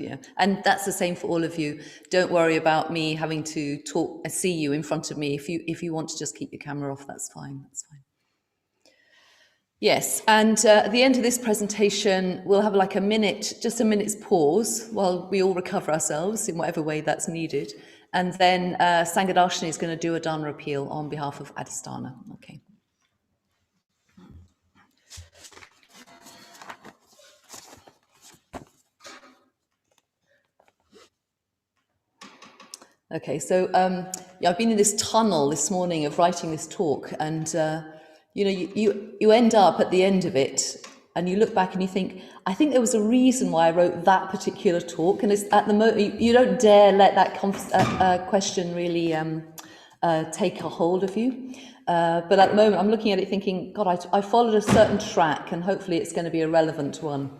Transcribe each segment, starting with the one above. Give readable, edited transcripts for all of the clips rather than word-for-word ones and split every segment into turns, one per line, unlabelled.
Yeah, and that's the same for all of you. Don't worry about me having to see you in front of me. If you want to just keep your camera off, that's fine. That's fine. Yes, and at the end of this presentation, we'll have like just a minute's pause while we all recover ourselves in whatever way that's needed. And then Sangadarshini is going to do a Dharma appeal on behalf of Adhisthana. Okay. Okay, so yeah, I've been in this tunnel this morning of writing this talk, and you know, you end up at the end of it, and you look back and you think, I think there was a reason why I wrote that particular talk, and it's at the moment you don't dare let that question really take a hold of you. But at the moment, I'm looking at it thinking, God, I followed a certain track, and hopefully it's going to be a relevant one.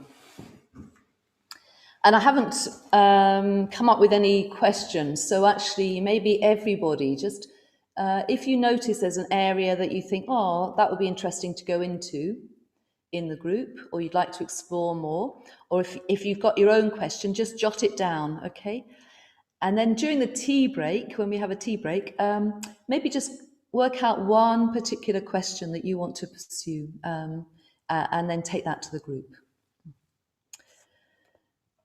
And I haven't come up with any questions, so actually maybe everybody just, if you notice there's an area that you think, oh, that would be interesting to go into in the group, or you'd like to explore more, or if you've got your own question, just jot it down, okay? And then during the tea break, when we have a tea break, maybe just work out one particular question that you want to pursue, and then take that to the group.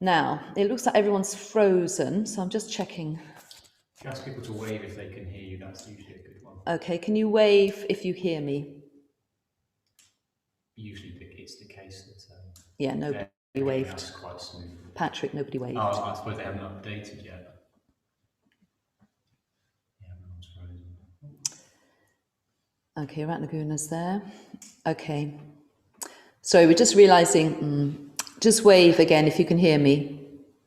Now, it looks like everyone's frozen, so I'm just checking.
If you ask people to wave if they can hear you, that's usually a good one.
Okay, can you wave if you hear me?
Usually it's the case that...
yeah, nobody waved.
That's quite smooth.
Patrick, nobody waved.
Oh, I suppose they haven't updated yet. Yeah, everyone's frozen.
Okay, Ratnaguna's there. Okay. Sorry, we're just realising... just wave again if you can hear me.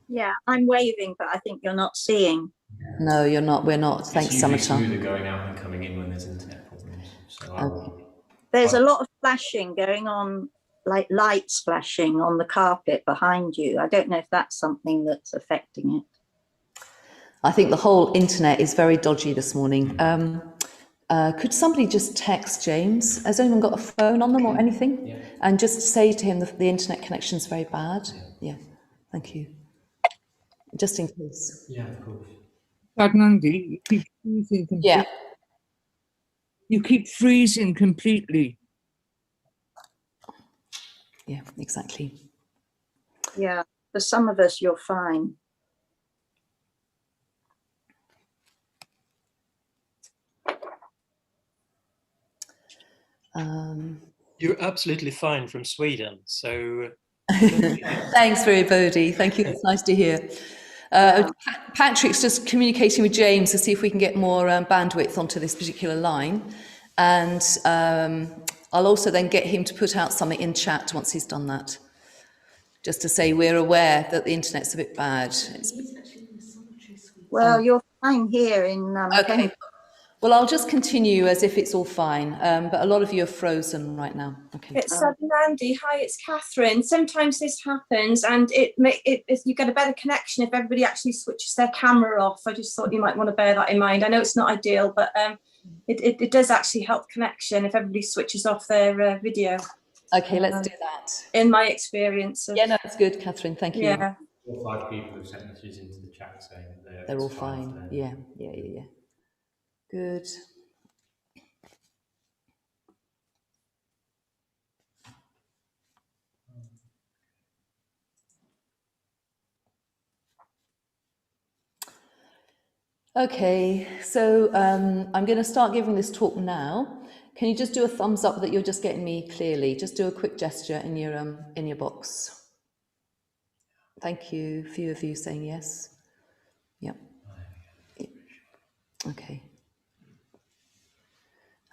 Yeah, I'm waving, but I think you're not seeing.
No, you're not. We're not. Thanks, Samata.
It's usually smoother going out and coming in when there's internet problems. So
There's a lot of flashing going on, like lights flashing on the carpet behind you. I don't know if that's something that's affecting it.
I think the whole internet is very dodgy this morning. Could somebody just text James? Has anyone got a phone on them or anything?
Yeah.
And just say to him the internet connection's very bad. Yeah, thank you. Just in case.
Yeah, of course.
Saddhanandi, you keep freezing completely.
Yeah.
You keep freezing completely.
Yeah, exactly.
Yeah, for some of us, you're fine.
You're absolutely fine from Sweden, so...
Thanks very Bodhi. Thank you, it's nice to hear. Patrick's just communicating with James to see if we can get more bandwidth onto this particular line. And I'll also then get him to put out something in chat once he's done that. Just to say we're aware that the internet's a bit bad.
Well, you're fine here in...
okay. Well, I'll just continue as if it's all fine, but a lot of you are frozen right now. Okay.
It's Saddhanandi. Hi, it's Catherine. Sometimes this happens, and you get a better connection if everybody actually switches their camera off. I just thought you might want to bear that in mind. I know it's not ideal, but it does actually help connection if everybody switches off their video.
Okay, let's do that.
In my experience.
Yeah, no, that's good, Catherine. Thank you.
Yeah.
4 or 5 people have sent messages into the chat saying that
they're all fine. Yeah. Good. Okay, so I'm going to start giving this talk now. Can you just do a thumbs up that you're just getting me clearly? Just do a quick gesture in your box. Thank you. A few of you saying yes. Yep. Okay.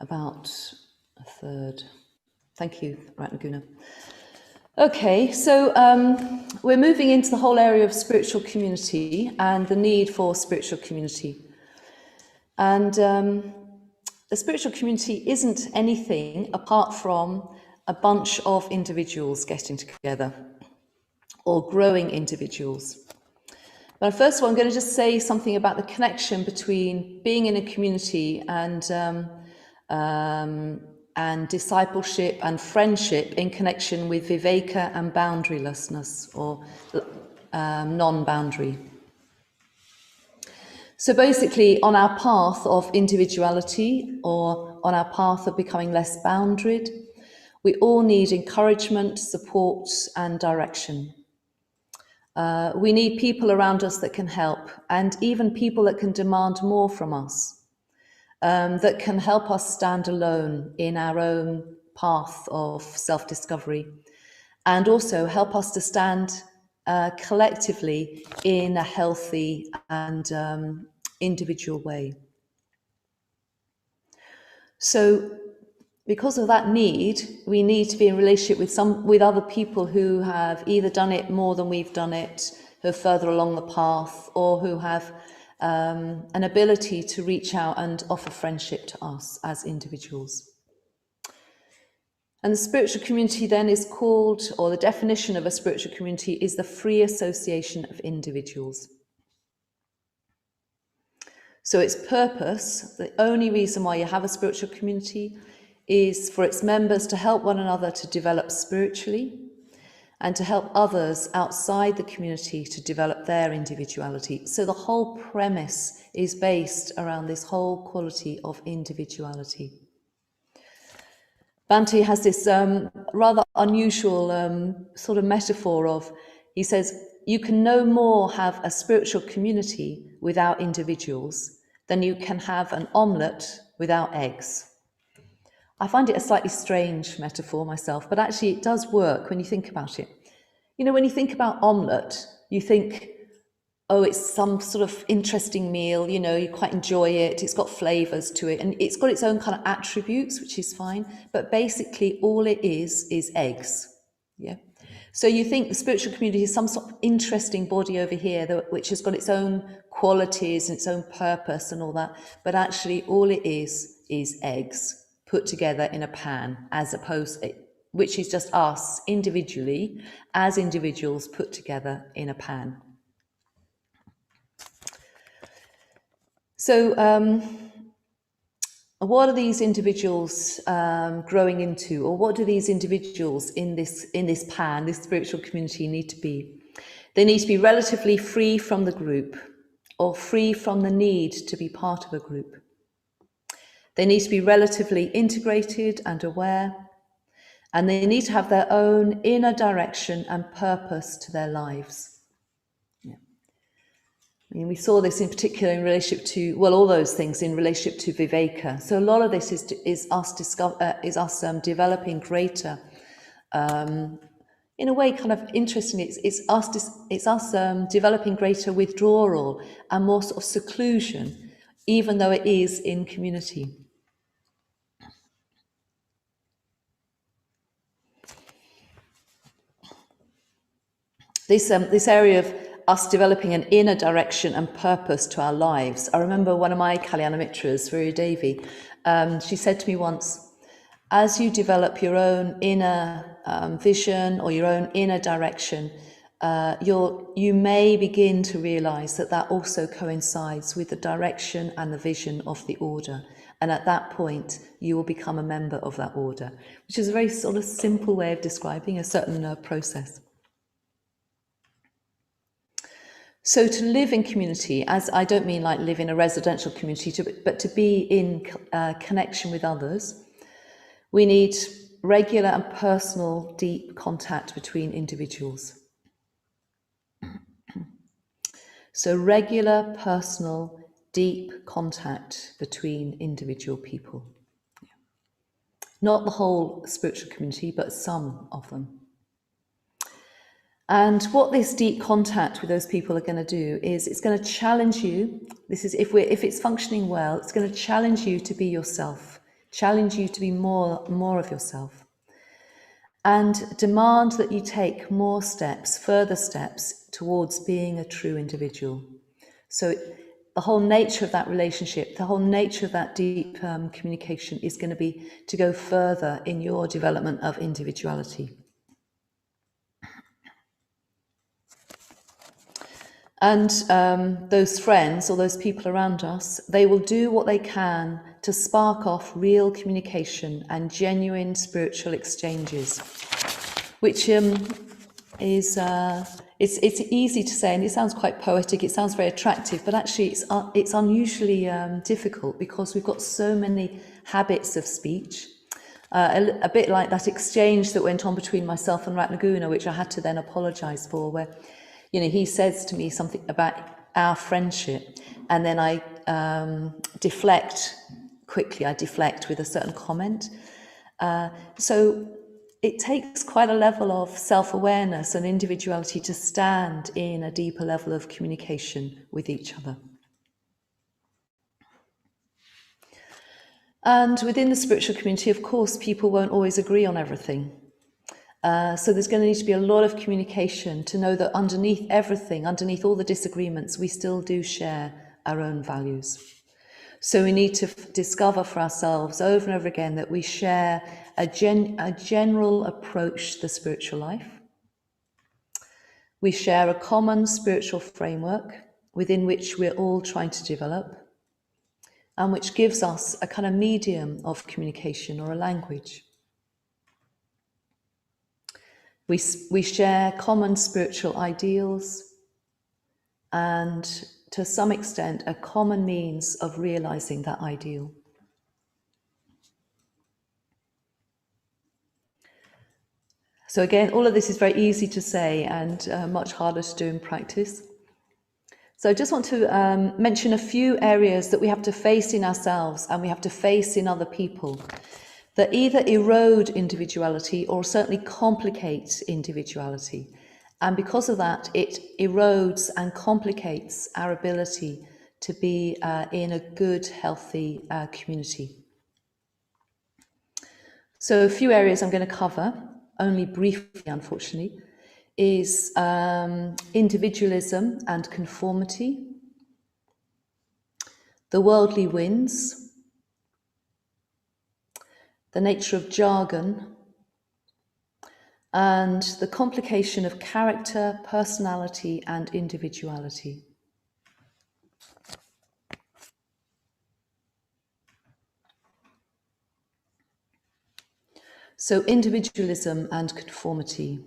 About a third. Thank you, Ratnaguna. Okay, so we're moving into the whole area of spiritual community and the need for spiritual community. And the spiritual community isn't anything apart from a bunch of individuals getting together or growing individuals. But first of all, I'm going to just say something about the connection between being in a community and discipleship and friendship in connection with viveka and boundarylessness, or non-boundary. So basically, on our path of individuality, or on our path of becoming less boundaried, we all need encouragement, support, and direction. We need people around us that can help, and even people that can demand more from us, that can help us stand alone in our own path of self-discovery, and also help us to stand collectively in a healthy and individual way. So because of that need, we need to be in relationship with other people who have either done it more than we've done it, who are further along the path, or who have an ability to reach out and offer friendship to us as individuals. And the spiritual community then is called, or the definition of a spiritual community is the free association of individuals. So its purpose, the only reason why you have a spiritual community, is for its members to help one another to develop spiritually and to help others outside the community to develop their individuality. So the whole premise is based around this whole quality of individuality. Bhante has this rather unusual sort of metaphor of, he says, you can no more have a spiritual community without individuals than you can have an omelette without eggs. I find it a slightly strange metaphor myself, but actually it does work when you think about it. You know, when you think about omelette, you think, oh, it's some sort of interesting meal, you know, you quite enjoy it, it's got flavours to it, and it's got its own kind of attributes, which is fine, but basically all it is eggs, yeah? So you think the spiritual community is some sort of interesting body over here, which has got its own qualities and its own purpose and all that, but actually all it is eggs put together in a pan, as opposed to, which is just us individually, as individuals put together in a pan. So what are these individuals growing into, or what do these individuals in this pan, this spiritual community, need to be? They need to be relatively free from the group, or free from the need to be part of a group. They need to be relatively integrated and aware, and they need to have their own inner direction and purpose to their lives. I mean, we saw this in particular in relationship to, well, all those things in relationship to Viveka. So a lot of this is us developing greater, in a way, kind of interestingly, it's us developing greater withdrawal and more sort of seclusion, even though it is in community. This area of us developing an inner direction and purpose to our lives. I remember one of my Kalyana Mitras, Virya Devi, she said to me once, as you develop your own inner vision or your own inner direction, you may begin to realise that also coincides with the direction and the vision of the order. And at that point, you will become a member of that order, which is a very sort of simple way of describing a certain process. So to live in community, as I don't mean like live in a residential community, but to be in connection with others, we need regular and personal, deep contact between individuals. So regular, personal, deep contact between individual people. Not the whole spiritual community, but some of them. And what this deep contact with those people are going to do is it's going to challenge you. This is if it's functioning well, it's going to challenge you to be yourself, challenge you to be more of yourself, and demand that you take more steps, further steps towards being a true individual. So the whole nature of that relationship, the whole nature of that deep communication is going to be to go further in your development of individuality. And those friends or those people around us, they will do what they can to spark off real communication and genuine spiritual exchanges, which is it's easy to say, and it sounds quite poetic, it sounds very attractive, but actually it's unusually difficult because we've got so many habits of speech. A bit like that exchange that went on between myself and Ratnaguna, which I had to then apologise for, where, you know, he says to me something about our friendship, and then I deflect with a certain comment. So it takes quite a level of self-awareness and individuality to stand in a deeper level of communication with each other. And within the spiritual community, of course, people won't always agree on everything. So there's going to need to be a lot of communication to know that underneath everything, underneath all the disagreements, we still do share our own values. So we need to discover for ourselves over and over again that we share a general approach to the spiritual life. We share a common spiritual framework within which we're all trying to develop, and which gives us a kind of medium of communication or a language. We share common spiritual ideals and, to some extent, a common means of realizing that ideal. So again, all of this is very easy to say and much harder to do in practice. So I just want to mention a few areas that we have to face in ourselves and we have to face in other people that either erode individuality or certainly complicate individuality. And because of that, it erodes and complicates our ability to be in a good, healthy community. So a few areas I'm going to cover, only briefly, unfortunately, is individualism and conformity, the worldly winds, the nature of jargon, and the complication of character, personality, and individuality. So individualism and conformity.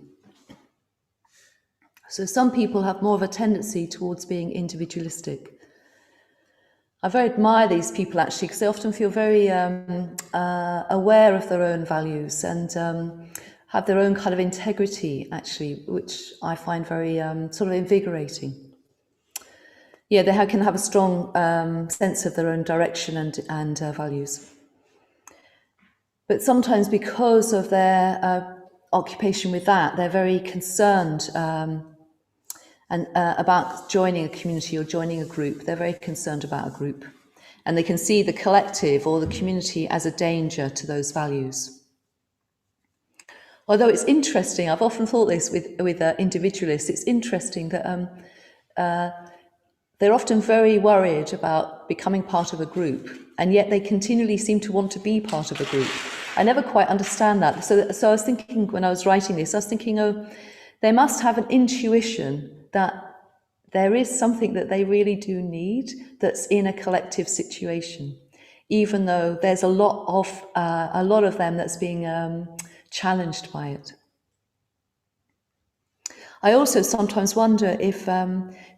So some people have more of a tendency towards being individualistic. I very admire these people actually because they often feel very aware of their own values and have their own kind of integrity actually, which I find very sort of invigorating. Yeah, they can have a strong sense of their own direction and values. But sometimes because of their occupation with that, they're very concerned about joining a community or joining a group. They're very concerned about a group. And they can see the collective or the community as a danger to those values. Although it's interesting, I've often thought this with individualists, it's interesting that they're often very worried about becoming part of a group, and yet they continually seem to want to be part of a group. I never quite understand that. So I was thinking, when I was writing this, I was thinking, oh, they must have an intuition that there is something that they really do need that's in a collective situation, even though there's a lot of them that's being challenged by it. I also sometimes wonder if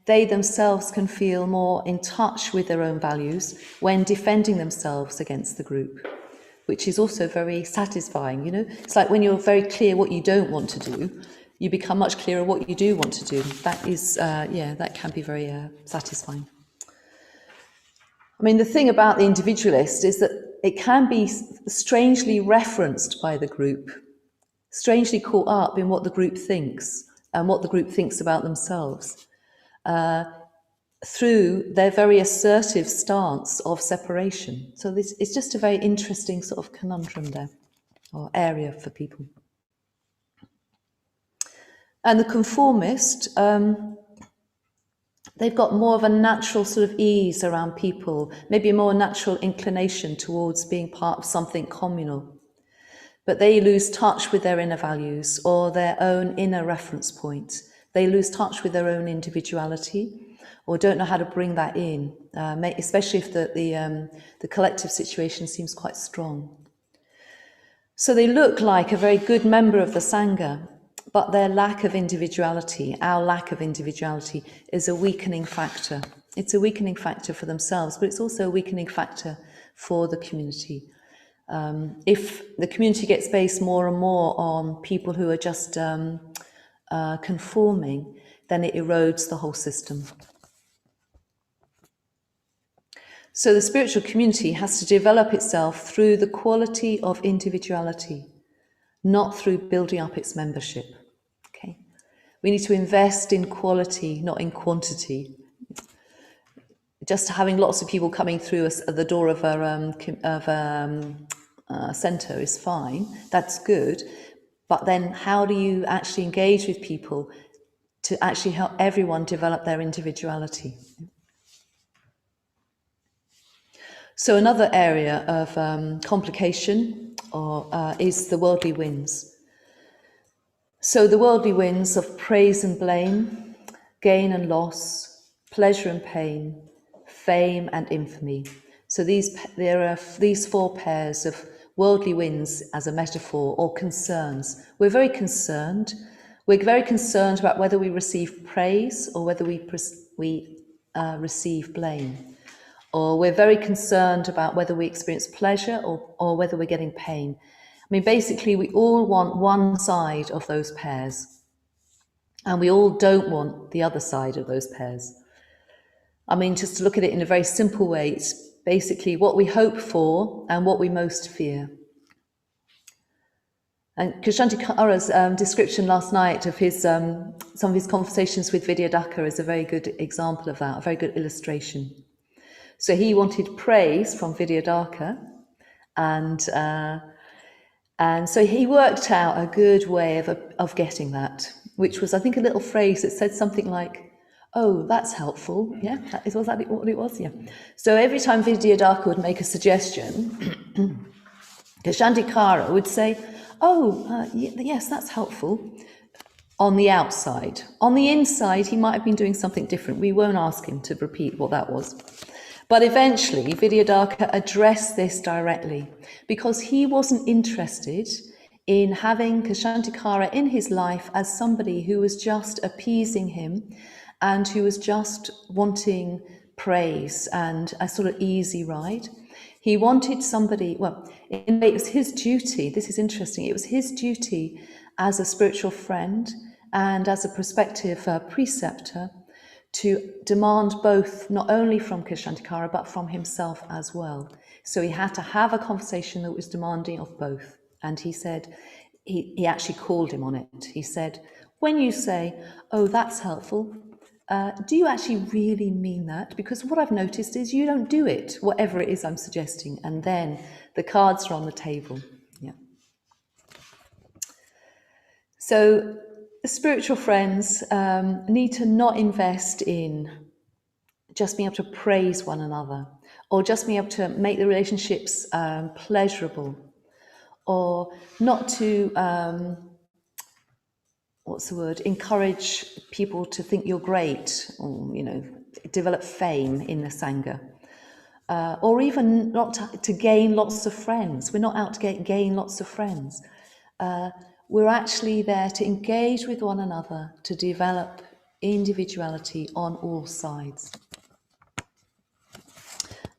they themselves can feel more in touch with their own values when defending themselves against the group, which is also very satisfying, you know? It's like when you're very clear what you don't want to do, you become much clearer what you do want to do. That is, that can be very satisfying. I mean, the thing about the individualist is that it can be strangely referenced by the group, strangely caught up in what the group thinks and what the group thinks about themselves through their very assertive stance of separation. So this is just a very interesting sort of conundrum there, or area for people. And the conformist, they've got more of a natural sort of ease around people, maybe a more natural inclination towards being part of something communal. But they lose touch with their inner values or their own inner reference point. They lose touch with their own individuality or don't know how to bring that in, especially if the collective situation seems quite strong. So they look like a very good member of the Sangha, but their lack of individuality, our lack of individuality, is a weakening factor. It's a weakening factor for themselves, but it's also a weakening factor for the community. If the community gets based more and more on people who are just conforming, then it erodes the whole system. So the spiritual community has to develop itself through the quality of individuality, not through building up its membership. Okay, we need to invest in quality, not in quantity. Just having lots of people coming through the door of a centre is fine. That's good, but then how do you actually engage with people to actually help everyone develop their individuality? So another area of complication is the worldly winds. So the worldly winds of praise and blame, gain and loss, pleasure and pain, fame and infamy. So there are these four pairs of worldly winds as a metaphor, or concerns. We're very concerned. We're very concerned about whether we receive praise or whether we receive blame. Or we're very concerned about whether we experience pleasure or whether we're getting pain. I mean, basically, we all want one side of those pairs, and we all don't want the other side of those pairs. I mean, just to look at it in a very simple way, it's basically what we hope for and what we most fear. And Kshantikara's description last night of some of his conversations with Vidyadhara is a very good example of that, a very good illustration. So he wanted praise from Vidyadhara, and so he worked out a good way of getting that, which was, I think, a little phrase that said something like, "Oh, that's helpful." Yeah, was that what it was? Yeah. So every time Vidyadhara would make a suggestion, Kshantikara would say, "Oh, yes, that's helpful." On the outside. On the inside, he might have been doing something different. We won't ask him to repeat what that was. But eventually, Vidyadhara addressed this directly because he wasn't interested in having Kshantikara in his life as somebody who was just appeasing him and who was just wanting praise and a sort of easy ride. He wanted somebody, well, it was his duty, this is interesting, it was his duty as a spiritual friend and as a prospective preceptor to demand both, not only from Kshantikara, but from himself as well. So he had to have a conversation that was demanding of both. And he said, he actually called him on it. He said, when you say, "Oh, that's helpful," do you actually really mean that? Because what I've noticed is you don't do it, whatever it is I'm suggesting. And then the cards are on the table. Yeah. So the spiritual friends need to not invest in just being able to praise one another, or just being able to make the relationships pleasurable, or not to, encourage people to think you're great, or, develop fame in the Sangha. Or even not to gain lots of friends. We're not out to gain lots of friends. We're actually there to engage with one another, to develop individuality on all sides.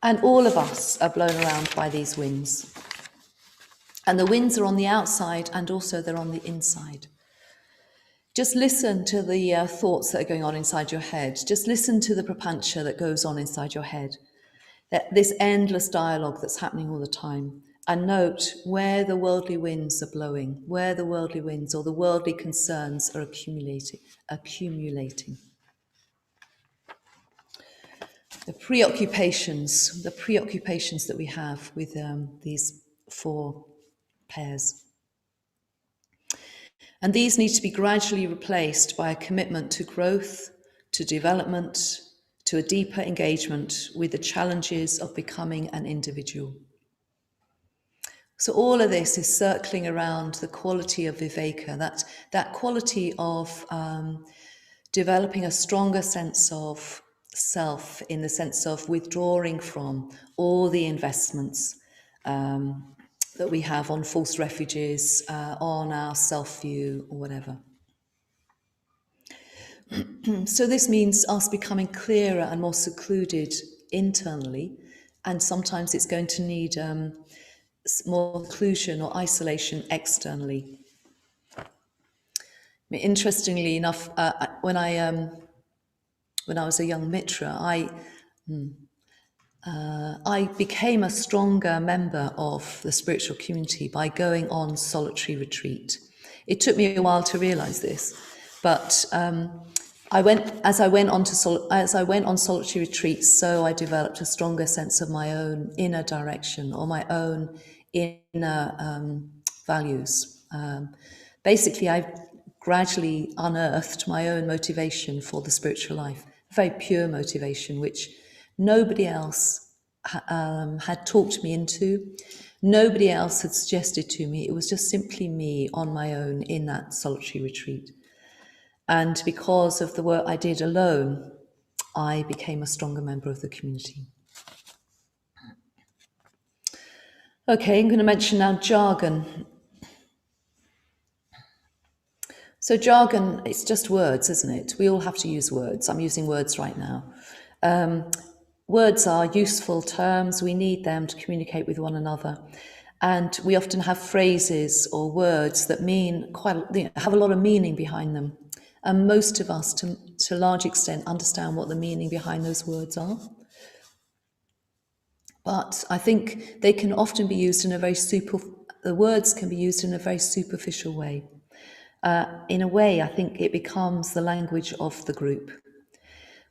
And all of us are blown around by these winds. And the winds are on the outside and also they're on the inside. Just listen to the thoughts that are going on inside your head. Just listen to the prapancha that goes on inside your head. This endless dialogue that's happening all the time. And note where the worldly winds are blowing, where the worldly winds or the worldly concerns are accumulating. The preoccupations that we have with these four pairs. And these need to be gradually replaced by a commitment to growth, to development, to a deeper engagement with the challenges of becoming an individual. So all of this is circling around the quality of viveka, that quality of developing a stronger sense of self, in the sense of withdrawing from all the investments that we have on false refuges, on our self-view or whatever. So this means us becoming clearer and more secluded internally, and sometimes it's going to need more seclusion or isolation externally. I mean, interestingly enough, when I was a young mitra, I became a stronger member of the spiritual community by going on solitary retreat. It took me a while to realise this, but as I went on solitary retreats, so I developed a stronger sense of my own inner direction or my own inner values. Basically, I gradually unearthed my own motivation for the spiritual life, a very pure motivation, which nobody else had talked me into. Nobody else had suggested to me. It was just simply me on my own in that solitary retreat. And because of the work I did alone, I became a stronger member of the community. Okay, I'm going to mention now jargon. So jargon, it's just words, isn't it? We all have to use words. I'm using words right now. Words are useful terms. We need them to communicate with one another. And we often have phrases or words that mean have a lot of meaning behind them. And most of us, to a large extent, understand what the meaning behind those words are. But I think they can often be used in the words can be used in a very superficial way. In a way, I think it becomes the language of the group.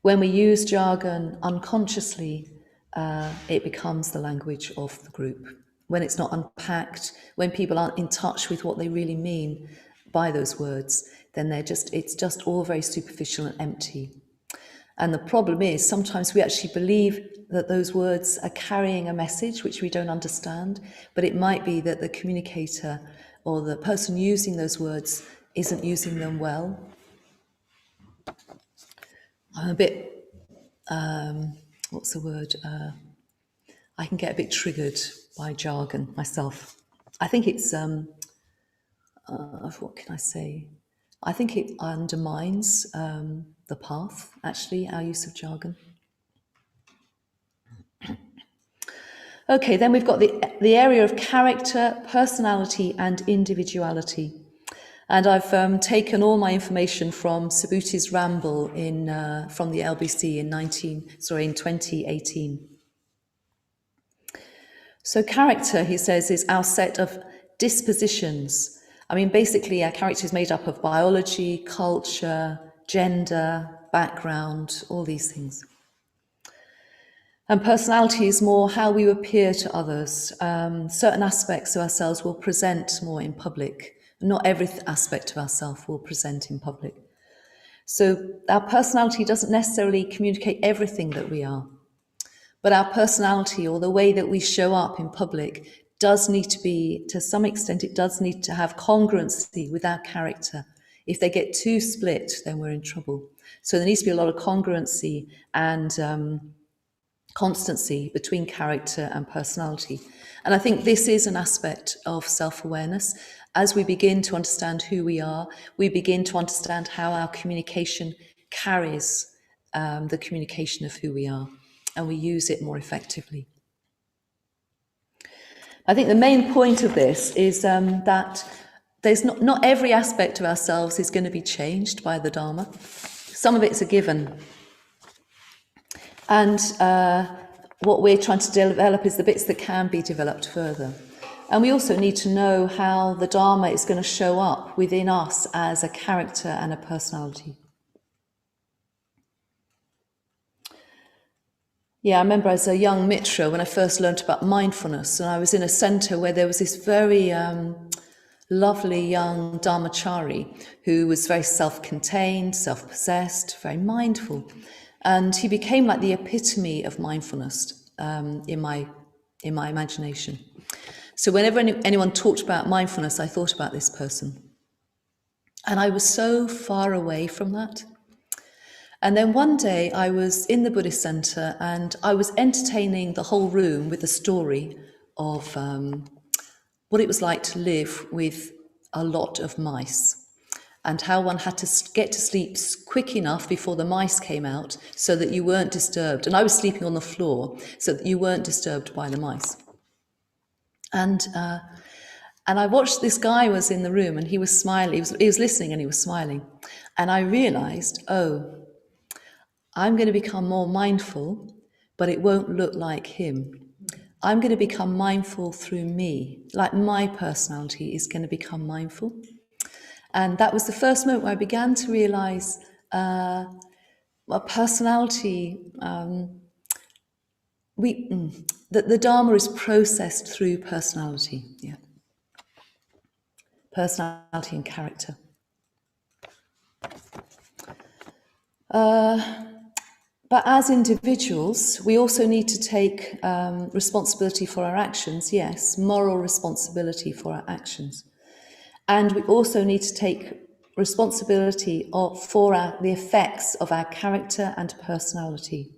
When we use jargon unconsciously, it becomes the language of the group. When it's not unpacked, when people aren't in touch with what they really mean by those words, then it's just all very superficial and empty. And the problem is sometimes we actually believe that those words are carrying a message which we don't understand, but it might be that the communicator or the person using those words isn't using them well. I'm a bit, what's the word? I can get a bit triggered by jargon myself. I think it's, what can I say? I think it undermines the path, actually, our use of jargon. Okay, then we've got the area of character, personality, and individuality. And I've taken all my information from Subhuti's ramble from the LBC in 2018. So character, he says, is our set of dispositions. I mean, basically, our character is made up of biology, culture, gender, background, all these things. And personality is more how we appear to others. Certain aspects of ourselves will present more in public. Not every aspect of ourselves will present in public. So our personality doesn't necessarily communicate everything that we are. But our personality, or the way that we show up in public, does need to be, to some extent, it does need to have congruency with our character. If they get too split, then we're in trouble. So there needs to be a lot of congruency and constancy between character and personality. And I think this is an aspect of self-awareness. As we begin to understand who we are, we begin to understand how our communication carries the communication of who we are, and we use it more effectively. I think the main point of this is that there's not every aspect of ourselves is going to be changed by the Dharma. Some of it's a given. And what we're trying to develop is the bits that can be developed further. And we also need to know how the Dharma is going to show up within us as a character and a personality. Yeah, I remember as a young mitra when I first learned about mindfulness, and I was in a centre where there was this very lovely young Dharmachari who was very self-contained, self-possessed, very mindful. And he became like the epitome of mindfulness in my imagination. So whenever anyone talked about mindfulness, I thought about this person. And I was so far away from that. And then one day I was in the Buddhist centre and I was entertaining the whole room with a story of what it was like to live with a lot of mice. and how one had to get to sleep quick enough before the mice came out so that you weren't disturbed. And I was sleeping on the floor so that you weren't disturbed by the mice. And I watched, this guy was in the room and he was smiling, he was listening and he was smiling. And I realized, oh, I'm going to become more mindful, but it won't look like him. I'm going to become mindful through me, like my personality is going to become mindful. And that was the first moment where I began to realize a personality, that the Dharma is processed through personality, yeah. Personality and character. But as individuals, we also need to take responsibility for our actions, yes, moral responsibility for our actions. And we also need to take responsibility for the effects of our character and personality.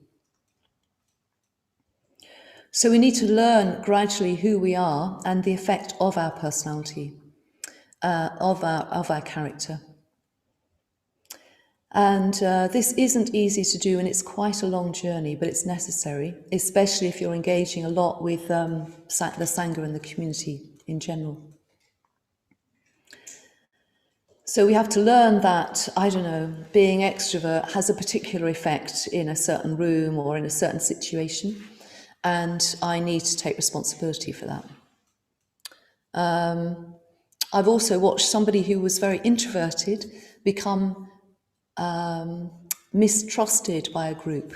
So we need to learn gradually who we are and the effect of our personality, of our character. And this isn't easy to do, and it's quite a long journey, but it's necessary, especially if you're engaging a lot with the Sangha and the community in general. So we have to learn that, I don't know, being extrovert has a particular effect in a certain room or in a certain situation, and I need to take responsibility for that. I've also watched somebody who was very introverted become mistrusted by a group,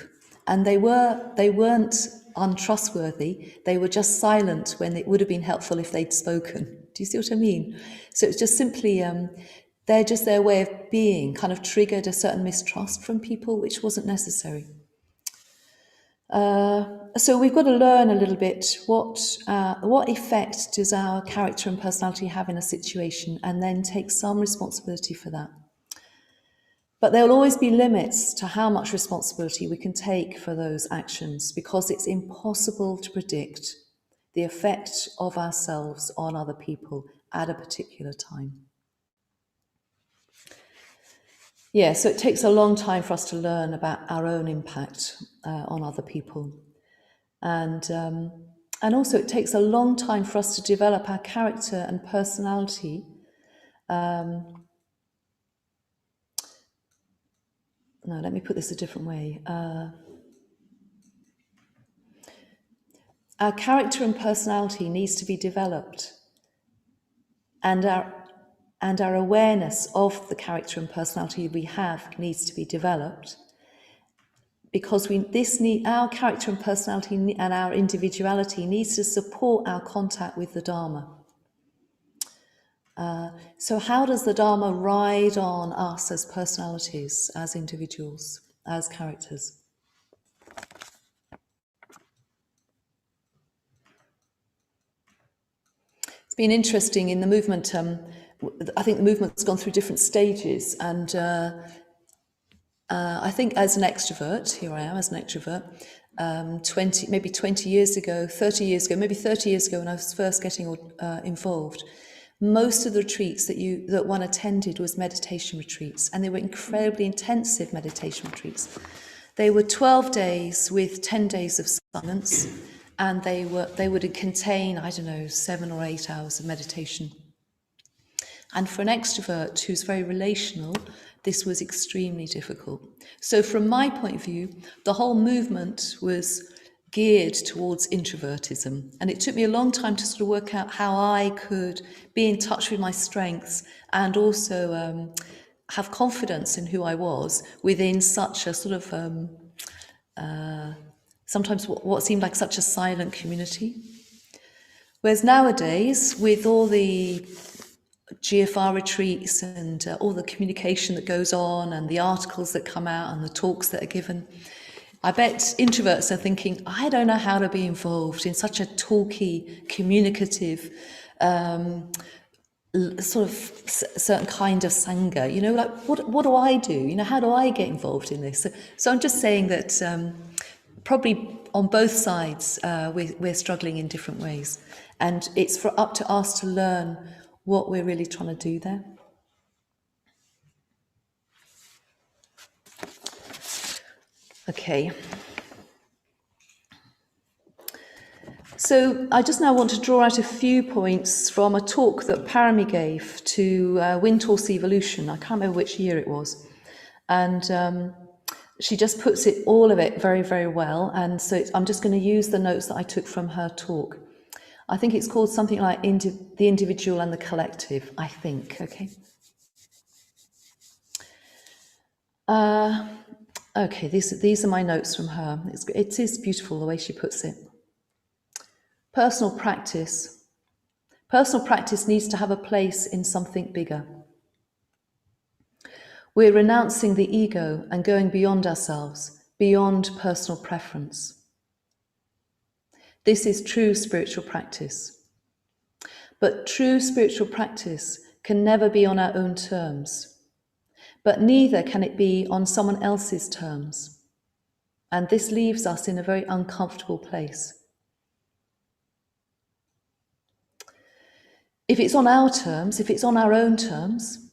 and they weren't untrustworthy, they were just silent when it would have been helpful if they'd spoken. Do you see what I mean? So it's just simply they're just their way of being kind of triggered a certain mistrust from people, which wasn't necessary. So we've got to learn a little bit what effect does our character and personality have in a situation, and then take some responsibility for that. But there will always be limits to how much responsibility we can take for those actions, because it's impossible to predict the effect of ourselves on other people at a particular time. Yeah, so it takes a long time for us to learn about our own impact on other people. And also it takes a long time for us to develop our character and personality no, let me put this a different way. Our character and personality needs to be developed, and our awareness of the character and personality we have needs to be developed, because our character and personality and our individuality needs to support our contact with the Dharma. So how does the Dharma ride on us as personalities, as individuals, as characters? It's been interesting in the movement. I think the movement's gone through different stages, and I think as an extrovert, here I am as an extrovert, 20 years ago, 30 years ago, maybe 30 years ago when I was first getting involved, most of the retreats that one attended was meditation retreats, and they were incredibly intensive meditation retreats. They were 12 days with 10 days of silence, and they would contain, 7 or 8 hours of meditation. And for an extrovert who's very relational, this was extremely difficult. So from my point of view, the whole movement was geared towards introvertism. And it took me a long time to sort of work out how I could be in touch with my strengths and also have confidence in who I was within such a sort of, sometimes what seemed like such a silent community. Whereas nowadays, with all the GFR retreats and all the communication that goes on and the articles that come out and the talks that are given, I bet introverts are thinking, I don't know how to be involved in such a talky, communicative, sort of certain kind of Sangha. Like, what do I do? How do I get involved in this? So I'm just saying that probably on both sides, we're struggling in different ways. And it's up to us to learn what we're really trying to do there. Okay. So I just now want to draw out a few points from a talk that Parami gave to Windhorse Evolution. I can't remember which year it was. And she just puts it, all of it, very, very well. And so I'm just going to use the notes that I took from her talk. I think it's called something like The Individual and the Collective, I think, okay? Okay, these are my notes from her. It is beautiful the way she puts it. Personal practice. Personal practice needs to have a place in something bigger. We're renouncing the ego and going beyond ourselves, beyond personal preference. This is true spiritual practice. But true spiritual practice can never be on our own terms, but neither can it be on someone else's terms. And this leaves us in a very uncomfortable place. If it's on our terms, if it's on our own terms,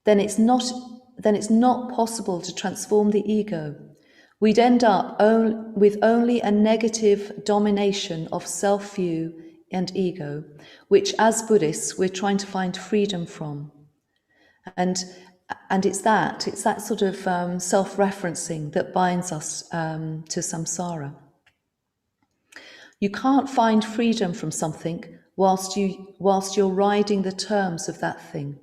then it's not possible to transform the ego. We'd end up with only a negative domination of self-view and ego, which as Buddhists, we're trying to find freedom from. And it's that sort of self-referencing that binds us to samsara. You can't find freedom from something whilst you're riding the terms of that thing.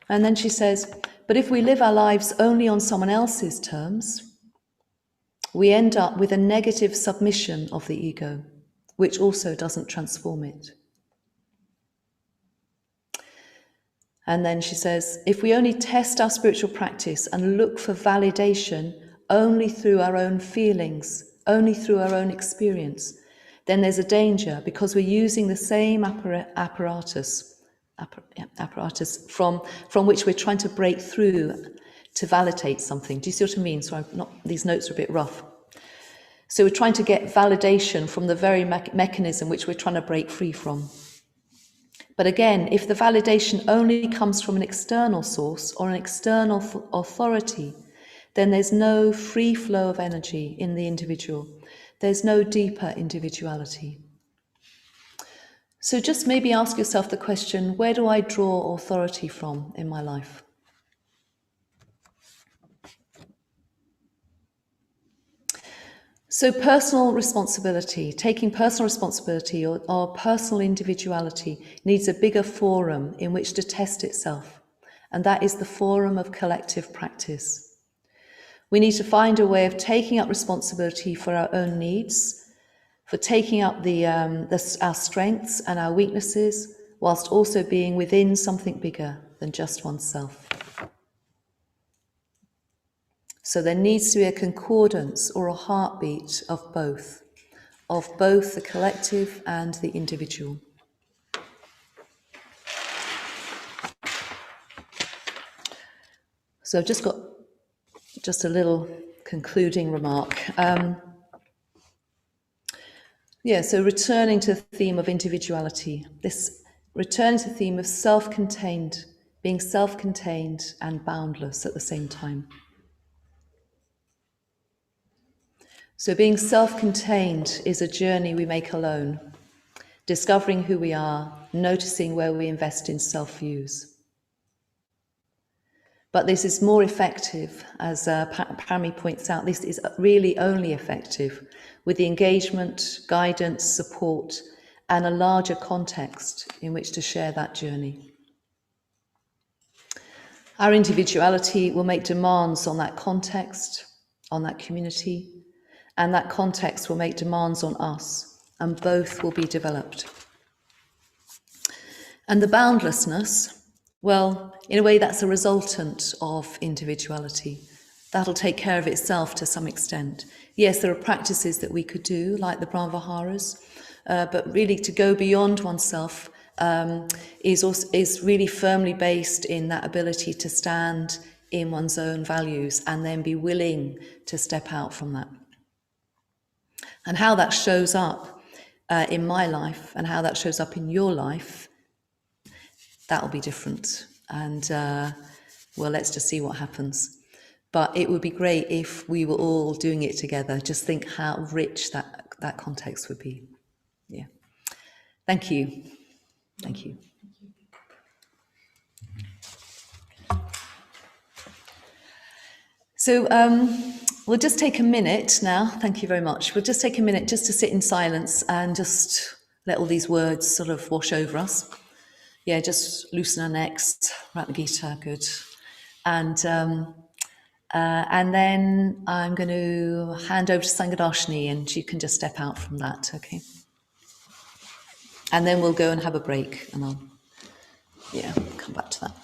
And then she says, but if we live our lives only on someone else's terms, we end up with a negative submission of the ego, which also doesn't transform it. And then she says, if we only test our spiritual practice and look for validation only through our own feelings, only through our own experience, then there's a danger because we're using the same apparatus from which we're trying to break through to validate something. Do you see what I mean? So these notes are a bit rough. So we're trying to get validation from the very mechanism which we're trying to break free from. But again, if the validation only comes from an external source or an external authority, then there's no free flow of energy in the individual. There's no deeper individuality. So just maybe ask yourself the question, where do I draw authority from in my life? So personal responsibility, taking personal responsibility or personal individuality needs a bigger forum in which to test itself, and that is the forum of collective practice. We need to find a way of taking up responsibility for our own needs, for taking up our strengths and our weaknesses, whilst also being within something bigger than just oneself. So there needs to be a concordance or a heartbeat of both the collective and the individual. So I've just got a little concluding remark. So returning to the theme of individuality, returning to the theme of self-contained, being self-contained and boundless at the same time. So being self-contained is a journey we make alone, discovering who we are, noticing where we invest in self-views. But this is more effective, as Parami points out, this is really only effective with the engagement, guidance, support, and a larger context in which to share that journey. Our individuality will make demands on that context, on that community, and that context will make demands on us, and both will be developed. And the boundlessness, well, in a way that's a resultant of individuality. That'll take care of itself to some extent. Yes, there are practices that we could do, like the Brahmaviharas, but really to go beyond oneself is really firmly based in that ability to stand in one's own values and then be willing to step out from that. And how that shows up in my life and how that shows up in your life, that'll be different. And well, let's just see what happens. but it would be great if we were all doing it together. Just think how rich that context would be. Yeah. Thank you. Thank you. So we'll just take a minute now. Thank you very much. We'll just take a minute just to sit in silence and just let all these words sort of wash over us. Yeah, just loosen our necks. Ratnagita, good. And then I'm going to hand over to Saddhanandi, and you can just step out from that, okay? And then we'll go and have a break, and I'll, come back to that.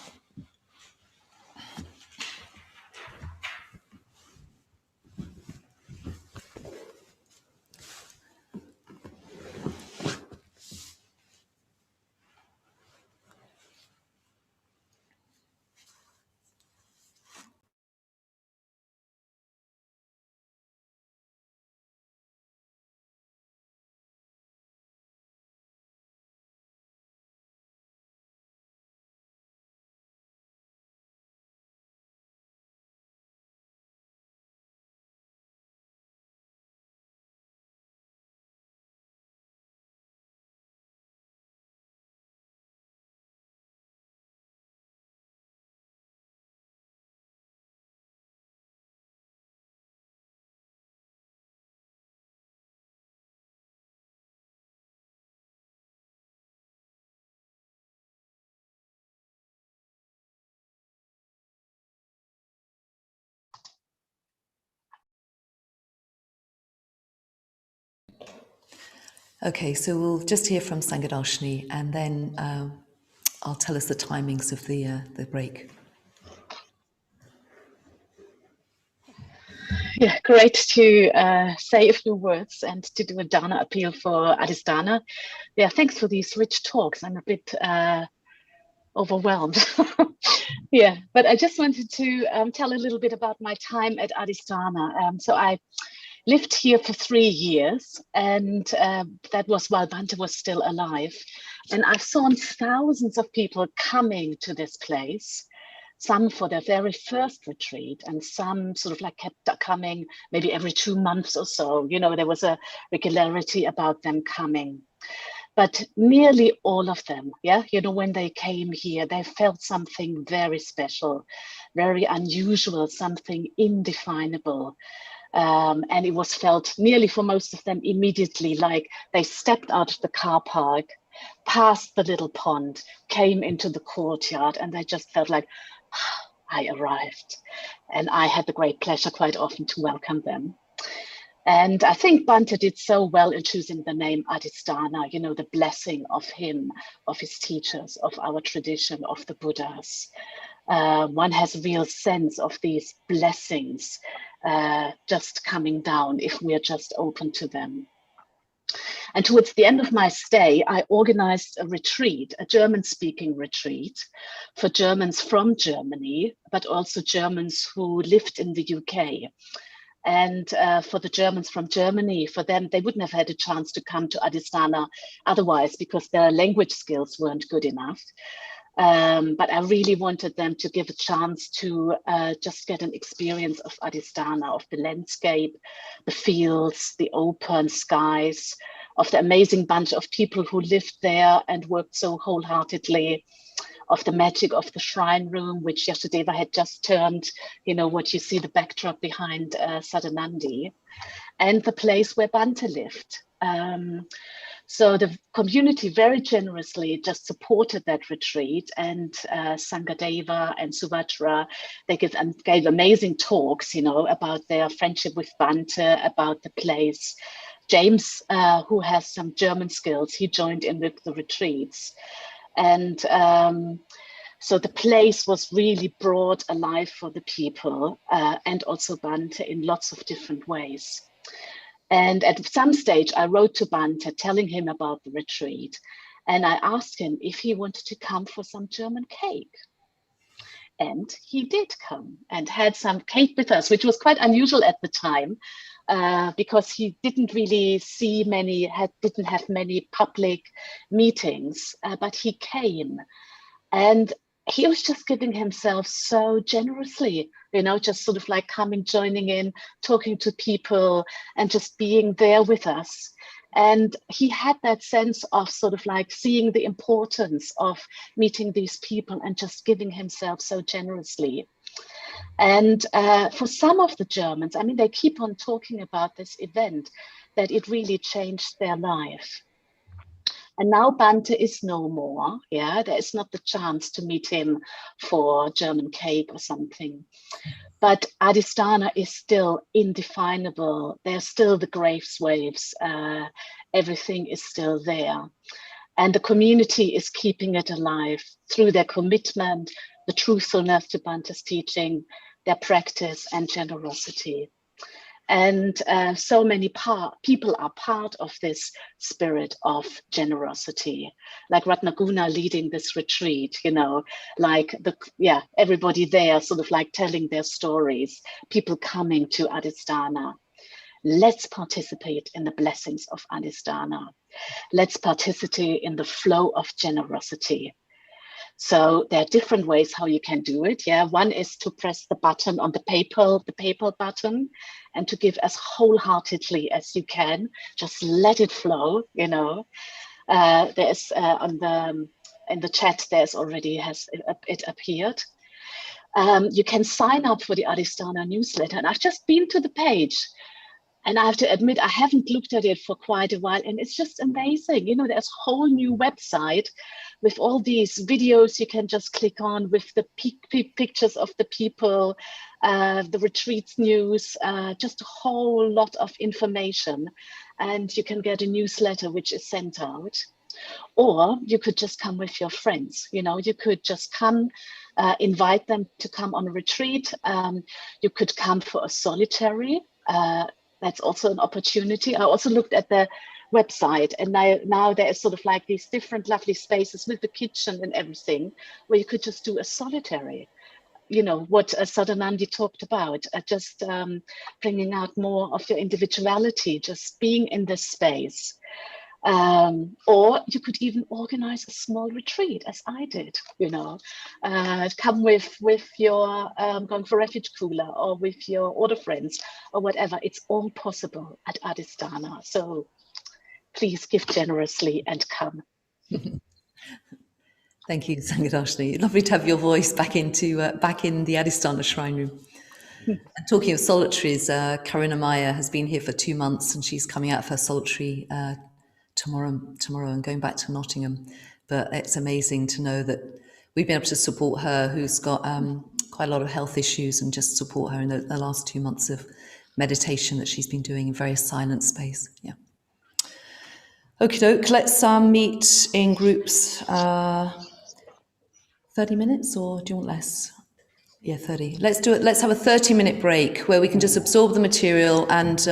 Okay, so we'll just hear from Saddhanandi, and then I'll tell us the timings of the break.
Yeah, great to say a few words and to do a Dana appeal for Adhisthana. Yeah, thanks for these rich talks. I'm a bit overwhelmed. Yeah, but I just wanted to tell a little bit about my time at Adhisthana. So I lived here for 3 years, and that was while Bhante was still alive. And I've seen thousands of people coming to this place, some for their very first retreat, and some sort of like kept coming maybe every 2 months or so. You know, there was a regularity about them coming. But nearly all of them, yeah, you know, when they came here, they felt something very special, very unusual, something indefinable. And it was felt nearly for most of them immediately, like they stepped out of the car park, passed the little pond, came into the courtyard, and they just felt like, I arrived. And I had the great pleasure quite often to welcome them. And I think Bhante did so well in choosing the name Adhisthana, you know, the blessing of him, of his teachers, of our tradition, of the Buddhas. One has a real sense of these blessings just coming down if we're just open to them. And towards the end of my stay, I organized a retreat, a German-speaking retreat for Germans from Germany, but also Germans who lived in the UK. And for the Germans from Germany, for them, they wouldn't have had a chance to come to Adhisthana otherwise because their language skills weren't good enough. But I really wanted them to give a chance to just get an experience of Adhisthana, of the landscape, the fields, the open skies, of the amazing bunch of people who lived there and worked so wholeheartedly, of the magic of the shrine room, which Yashodeva had just turned, you know, what you see the backdrop behind Saddhanandi, and the place where Bhante lived. So the community very generously just supported that retreat, and Sangadeva and Subhadra, they gave amazing talks, you know, about their friendship with Bhante, about the place. James, who has some German skills, he joined in with the retreats. And so the place was really brought alive for the people and also Bhante in lots of different ways. And at some stage, I wrote to Bhante telling him about the retreat. And I asked him if he wanted to come for some German cake. And he did come and had some cake with us, which was quite unusual at the time because he didn't really see didn't have many public meetings, but he came. And he was just giving himself so generously, you know, just sort of like coming, joining in, talking to people, and just being there with us. And he had that sense of sort of like seeing the importance of meeting these people and just giving himself so generously. And for some of the Germans, I mean, they keep on talking about this event, that it really changed their life. And now Bante is no more. Yeah, there is not the chance to meet him for German cake or something. But Adhisthana is still indefinable. There's still the graves waves. Everything is still there. And the community is keeping it alive through their commitment, the truthfulness to Bante's teaching, their practice and generosity. And so many people are part of this spirit of generosity, like Ratnaguna leading this retreat, you know, like everybody there sort of like telling their stories, people coming to Adhisthana. Let's participate in the blessings of Adhisthana. Let's participate in the flow of generosity. So there are different ways how you can do it. Yeah, one is to press the button on the PayPal button, and to give as wholeheartedly as you can. Just let it flow. You know, there's in the chat there's already it appeared. You can sign up for the Adhisthana newsletter, and I've just been to the page. And I have to admit, I haven't looked at it for quite a while, and it's just amazing. You know, there's a whole new website with all these videos you can just click on, with the pictures of the people, the retreats news, just a whole lot of information. And you can get a newsletter which is sent out. Or you could just come with your friends. You know, you could just come, invite them to come on a retreat. You could come for a solitary. That's also an opportunity. I also looked at the website, and now there is sort of like these different lovely spaces with the kitchen and everything, where you could just do a solitary. You know, what Saddhanandi talked about, just bringing out more of your individuality, just being in this space. Or you could even organize a small retreat, as I did, you know, come with your Going for Refuge cooler, or with your order friends, or whatever. It's all possible at Adhisthana. So please give generously and come.
Thank you, Sangadarshini. Lovely to have your voice back in the Adhisthana Shrine Room. And talking of solitaries, Karina Maya has been here for 2 months, and she's coming out of her solitary tomorrow and going back to Nottingham. But it's amazing to know that we've been able to support her, who's got quite a lot of health issues, and just support her in the last 2 months of meditation that she's been doing in very silent space. Yeah. Okie doke, let's meet in groups. 30 minutes, or do you want less? Yeah, 30. Let's do it. Let's have a 30-minute break where we can just absorb the material and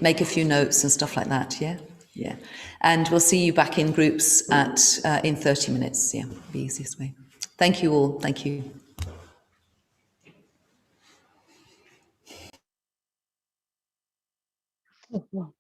make a few notes and stuff like that. Yeah, yeah. And we'll see you back in groups in 30 minutes. Yeah, the easiest way. Thank you all. Thank you.
Oh, wow.